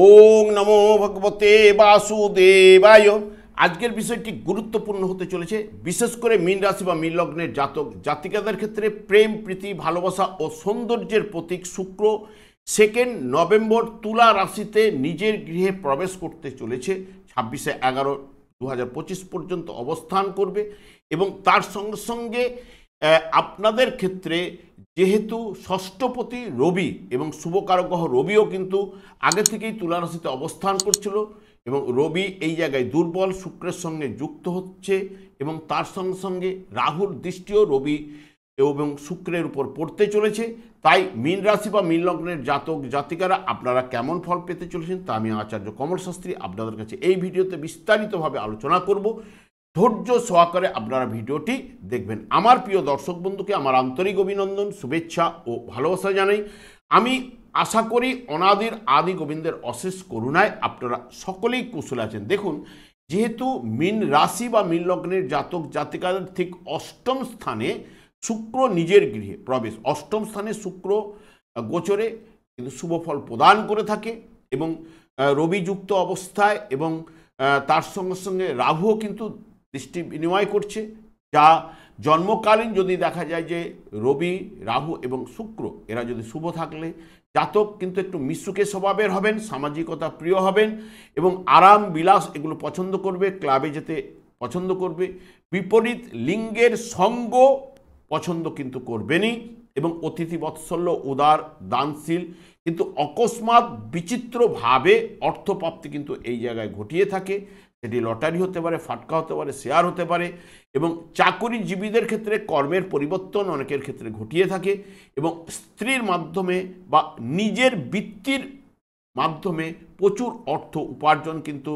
ওং নমো ভগবতে বাসুদেবায়। আজকের বিষয়টি গুরুত্বপূর্ণ হতে চলেছে, বিশেষ করে মীন রাশি বা মীন লগ্নের জাতক জাতিকাদের ক্ষেত্রে প্রেম, প্রীতি, ভালোবাসা ও সৌন্দর্যের প্রতীক শুক্র 2 নভেম্বর তুলা রাশিতে নিজের গৃহে প্রবেশ করতে চলেছে। 26/11/2025 পর্যন্ত অবস্থান করবে এবং তার সঙ্গে সঙ্গে আপনাদের ক্ষেত্রে যেহেতু ষষ্ঠপতি রবি এবং শুভকারক গ্রহ রবিও কিন্তু আগে থেকেই তুলা রাশিতে অবস্থান করছিল এবং রবি এই জায়গায় দুর্বল শুক্রের সঙ্গে যুক্ত হচ্ছে এবং তার সঙ্গে সঙ্গে রাহুর দৃষ্টিও রবি এবং শুক্রের উপর পড়তে চলেছে। তাই মীন রাশি বা মীন লগ্নের জাতক জাতিকারা আপনারা কেমন ফল পেতে চলেছেন তা আমি আচার্য কমল শাস্ত্রী আপনাদের কাছে এই ভিডিওতে বিস্তারিতভাবে আলোচনা করব। ধৈর্য সহকারে আপনারা ভিডিওটি দেখবেন। আমার প্রিয় দর্শক বন্ধুকে আমার আন্তরিক অভিনন্দন, শুভেচ্ছা ও ভালোবাসা জানাই। আমি আশা করি অনাদির আদি গোবিন্দের অশেষ করুণায় আপনারা সকলেই কুশল আছেন। দেখুন, যেহেতু মীন রাশি বা মীন লগ্নের জাতক জাতিকাদের ঠিক অষ্টম স্থানে শুক্র নিজের গৃহে প্রবেশ, অষ্টম স্থানে শুক্র গোচরে কিন্তু শুভ ফল প্রদান করে থাকে এবং রবিযুক্ত অবস্থায় এবং তার সঙ্গে সঙ্গে রাহুও কিন্তু দৃষ্টি বিনিময় করছে, যা জন্মকালীন যদি দেখা যায় যে রবি, রাহু এবং শুক্র এরা যদি শুভ থাকলে জাতক কিন্তু একটু মিশুকে স্বভাবের হবেন, সামাজিকতা প্রিয় হবেন এবং আরাম বিলাস এগুলো পছন্দ করবে, ক্লাবে যেতে পছন্দ করবে। বিপরীত লিঙ্গের সঙ্গ পছন্দ কিন্তু করবেনই এবং অতিথি বৎসল্য, উদার, দানশীল, কিন্তু অকস্মাৎ বিচিত্রভাবে অর্থপ্রাপ্তি কিন্তু এই জায়গায় ঘটিয়ে থাকে। সেটি লটারি হতে পারে, ফাটকা হতে পারে, শেয়ার হতে পারে এবং চাকুরিজীবীদের ক্ষেত্রে কর্মের পরিবর্তন অনেকের ক্ষেত্রে ঘটিয়ে থাকে এবং স্ত্রীর মাধ্যমে বা নিজের বৃত্তির মাধ্যমে প্রচুর অর্থ উপার্জন কিন্তু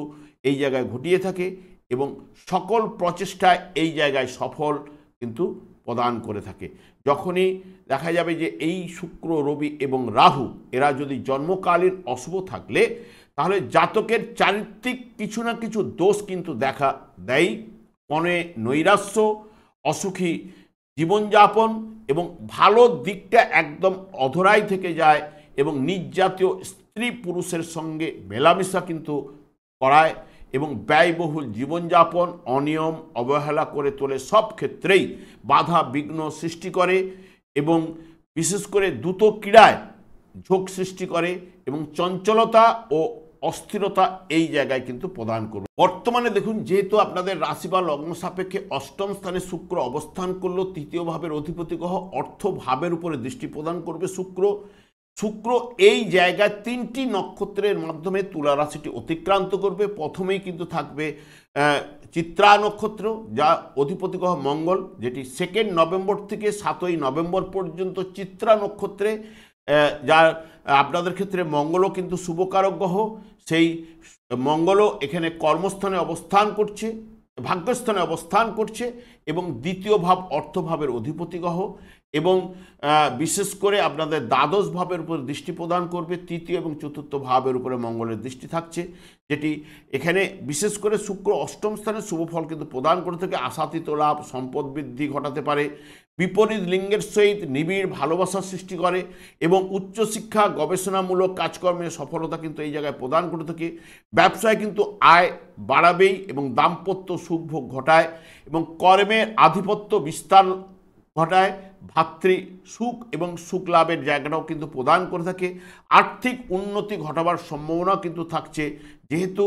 এই জায়গায় ঘটিয়ে থাকে এবং সকল প্রচেষ্টায় এই জায়গায় সফল কিন্তু প্রদান করে থাকে। যখনই দেখা যাবে যে এই শুক্র, রবি এবং রাহু এরা যদি জন্মকালীন অশুভ থাকলে তাহলে জাতকের চারিত্রিক কিছু না কিছু দোষ কিন্তু দেখা দেয়। মনে নৈরাশ্য, অসুখী জীবনযাপন এবং ভালো দিকটা একদম অধরাই থেকে যায় এবং নিজজাতীয় স্ত্রী পুরুষের সঙ্গে মেলামেশা কিন্তু করায় এবং ব্যয়বহুল জীবনযাপন, অনিয়ম, অবহেলা করে তোলে, সব ক্ষেত্রেই বাধা বিঘ্ন সৃষ্টি করে এবং বিশেষ করে দ্রুত ক্রীড়ায় ঝোঁক সৃষ্টি করে এবং চঞ্চলতা ও অস্থিরতা এই জায়গায় কিন্তু প্রদান করবে। বর্তমানে দেখুন, যেহেতু আপনাদের রাশি বা লগ্ন সাপেক্ষে অষ্টম স্থানে শুক্র অবস্থান করলো, তৃতীয় ভাবের অধিপতি গ্রহ অর্থ ভাবের উপরে দৃষ্টি প্রদান করবে শুক্র এই জায়গায় 3টি নক্ষত্রের মাধ্যমে তুলা রাশিটি অতিক্রান্ত করবে। প্রথমেই কিন্তু থাকবে চিত্রা নক্ষত্র, যা অধিপতি গ্রহ মঙ্গল, যেটি 2 নভেম্বর থেকে 7 নভেম্বর পর্যন্ত চিত্রা নক্ষত্রে, যার আপনাদের ক্ষেত্রে মঙ্গলও কিন্তু শুভকারক গ্রহ। সেই মঙ্গলও এখানে কর্মস্থানে অবস্থান করছে, ভাগ্যস্থানে অবস্থান করছে এবং দ্বিতীয় ভাব অর্থভাবের অধিপতি গ্রহ এবং বিশেষ করে আপনাদের দ্বাদশ ভাবের উপর দৃষ্টি প্রদান করবে। তৃতীয় এবং চতুর্থ ভাবের উপরে মঙ্গলের দৃষ্টি থাকছে, যেটি এখানে বিশেষ করে শুক্র অষ্টম স্থানে শুভ ফল কিন্তু প্রদান করে থাকে। আশাতীত লাভ, সম্পদ বৃদ্ধি ঘটাতে পারে, বিপরীত লিঙ্গের সহিত নিবিড় ভালোবাসার সৃষ্টি করে এবং উচ্চশিক্ষা, গবেষণামূলক কাজকর্মে সফলতা কিন্তু এই জায়গায় প্রদান করে থাকে। ব্যবসায় কিন্তু আয় বাড়াবেই এবং দাম্পত্য সুখ ভোগ ঘটায় এবং কর্মের আধিপত্য বিস্তার ঘটায়, ভাতৃ সুখ এবং সুখ লাভের জায়গাটাও কিন্তু প্রদান করে থাকে। আর্থিক উন্নতি ঘটাবার সম্ভাবনা কিন্তু থাকছে, যেহেতু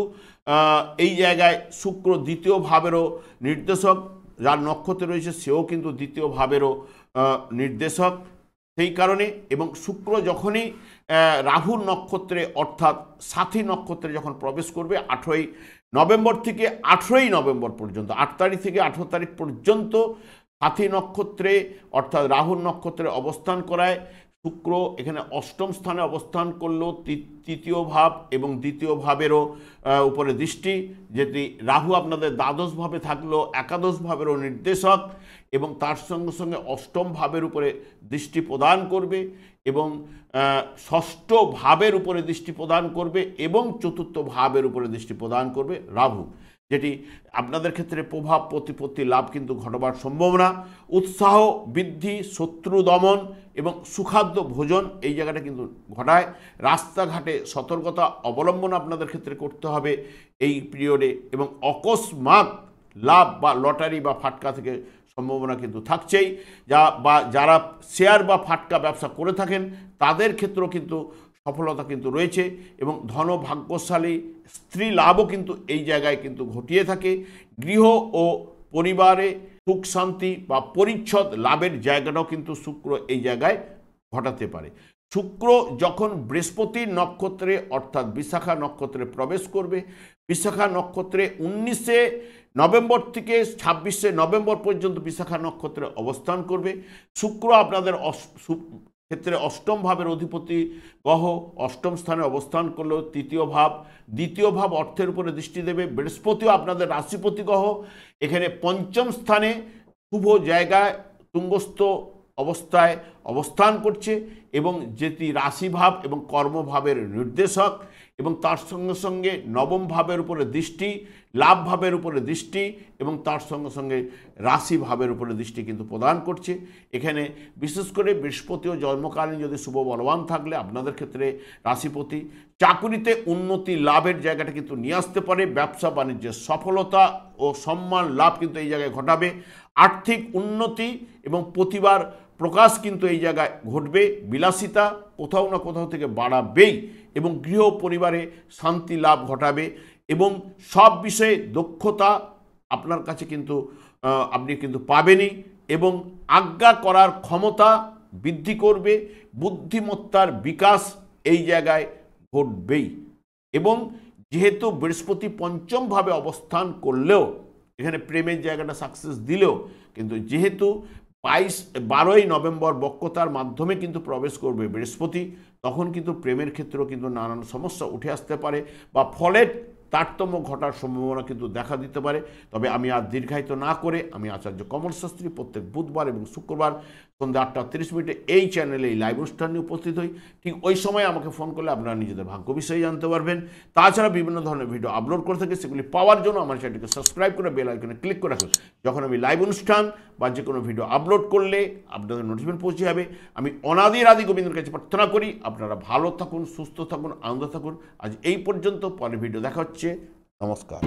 এই জায়গায় শুক্র দ্বিতীয় ভাবেরও নির্দেশক, যার নক্ষত্রে রয়েছে সেও কিন্তু দ্বিতীয় ভাবেরও নির্দেশক। সেই কারণে এবং শুক্র যখনই রাহুর নক্ষত্রে অর্থাৎ সাথী নক্ষত্রে যখন প্রবেশ করবে 8 নভেম্বর থেকে 18 নভেম্বর পর্যন্ত, 8 তারিখ থেকে 18 তারিখ পর্যন্ত সাথী নক্ষত্রে অর্থাৎ রাহুর নক্ষত্রে অবস্থান করায়। শুক্র এখানে অষ্টম স্থানে অবস্থান করলেও তৃতীয় ভাব এবং দ্বিতীয় ভাবেরও উপরে দৃষ্টি, যেটি রাহু আপনাদের দ্বাদশ ভাবে থাকলেও একাদশ ভাবেরও নির্দেশক এবং তার সঙ্গে সঙ্গে অষ্টম ভাবের উপরে দৃষ্টি প্রদান করবে এবং ষষ্ঠ ভাবের উপরে দৃষ্টি প্রদান করবে এবং চতুর্থ ভাবের উপরে দৃষ্টি প্রদান করবে রাহু। যেটি আপনাদের ক্ষেত্রে প্রভাব প্রতিপত্তি লাভ কিন্তু ঘটবার সম্ভাবনা, উৎসাহ বৃদ্ধি, শত্রু দমন এবং সুখাদ্য ভোজন এই জায়গাটা কিন্তু ঘটায়। রাস্তাঘাটে সতর্কতা অবলম্বন আপনাদের ক্ষেত্রে করতে হবে এই পিরিয়ডে, এবং অকস্মাৎ লাভ বা লটারি বা ফাটকা থেকে সম্ভাবনা কিন্তু থাকছেই। যারা শেয়ার বা ফাটকা ব্যবসা করে থাকেন তাদের ক্ষেত্রেও কিন্তু সফলতা কিন্তু রয়েছে, এবং ধন ভাগ্যশালী স্ত্রী লাভও কিন্তু এই জায়গায় কিন্তু ঘটিয়ে থাকে। গৃহ ও পরিবারে সুখ শান্তি বা পরিচ্ছদ লাভের জায়গাটাও কিন্তু শুক্র এই জায়গায় ঘটাতে পারে। শুক্র যখন বৃহস্পতির নক্ষত্রে অর্থাৎ বিশাখা নক্ষত্রে প্রবেশ করবে, বিশাখা নক্ষত্রে 19শে নভেম্বর থেকে 26শে নভেম্বর পর্যন্ত বিশাখা নক্ষত্রে অবস্থান করবে। শুক্র আপনাদের ক্ষেত্রে অষ্টম ভাবের অধিপতি গ্রহ, অষ্টম স্থানে অবস্থান করলেও দ্বিতীয় ভাব অর্থের উপরে দৃষ্টি দেবে। বৃহস্পতিও আপনাদের রাশিপতি গ্রহ, এখানে পঞ্চম স্থানে শুভ জায়গায় তুঙ্গস্থ অবস্থায় অবস্থান করছে, এবং যেটি রাশিভাব এবং কর্মভাবের নির্দেশক, এবং তার সঙ্গে সঙ্গে নবম ভাবের উপরে দৃষ্টি, লাভ ভাবের উপরে দৃষ্টি, এবং তার সঙ্গে সঙ্গে রাশি ভাবের উপরে দৃষ্টি কিন্তু প্রদান করছে। এখানে বিশেষ করে বৃহস্পতিও জন্মকালীন যদি শুভ বলবান থাকলে আপনাদের ক্ষেত্রে রাশিপতি চাকুরিতে উন্নতি লাভের জায়গাটা কিন্তু নিয়ে আসতে পারে। ব্যবসা বাণিজ্যের সফলতা ও সম্মান লাভ কিন্তু এই জায়গায় ঘটাবে। আর্থিক উন্নতি এবং প্রতিভার প্রকাশ কিন্তু এই জায়গায় ঘটবে। বিলাসিতা কোথাও না কোথাও থেকে বাড়াবেই, এবং গৃহ পরিবারে শান্তি লাভ ঘটাবে, এবং সব বিষয়ে দক্ষতা আপনার কাছে কিন্তু আপনি কিন্তু পাবেনই, এবং আজ্ঞা করার ক্ষমতা বৃদ্ধি করবে। বুদ্ধিমত্তার বিকাশ এই জায়গায় ঘটবেই, এবং যেহেতু বৃহস্পতি পঞ্চমভাবে অবস্থান করলেও এখানে প্রেমের জায়গাটা সাকসেস দিলেও, কিন্তু যেহেতু 12ই নভেম্বর বক্রতার মাধ্যমে কিন্তু প্রবেশ করবে বৃহস্পতি, তখন কিন্তু প্রেমের ক্ষেত্রেও কিন্তু নানান সমস্যা উঠে আসতে পারে, বা ফলের তারতম্য ঘটার সম্ভাবনা কিন্তু দেখা দিতে পারে। তবে আমি আর দীর্ঘায়িত না করে আমি আচার্য কমল শাস্ত্রী প্রত্যেক বুধবার এবং শুক্রবার সন্ধ্যা 8:30 এই চ্যানেলে এই লাইভ অনুষ্ঠান নিয়ে উপস্থিত হই। ঠিক ওই সময় আমাকে ফোন করলে আপনারা নিজেদের ভাগ্য বিষয়ে জানতে পারবেন। তাছাড়া বিভিন্ন ধরনের ভিডিও আপলোড করে থাকি, সেগুলি পাওয়ার জন্য আমার চ্যানেলটিকে সাবস্ক্রাইব করে বেল আইকনে ক্লিক করে রাখুন। যখন আমি লাইভ অনুষ্ঠান বা যে কোনো ভিডিও আপলোড করলে আপনাদের নোটিফিকেশন পৌঁছে যাবে। আমি অনাদির আদি গোবিন্দের কাছে প্রার্থনা করি আপনারা ভালো থাকুন, সুস্থ থাকুন, আনন্দ থাকুন। আজ এই পর্যন্ত, পরের ভিডিও দেখা হচ্ছে। নমস্কার।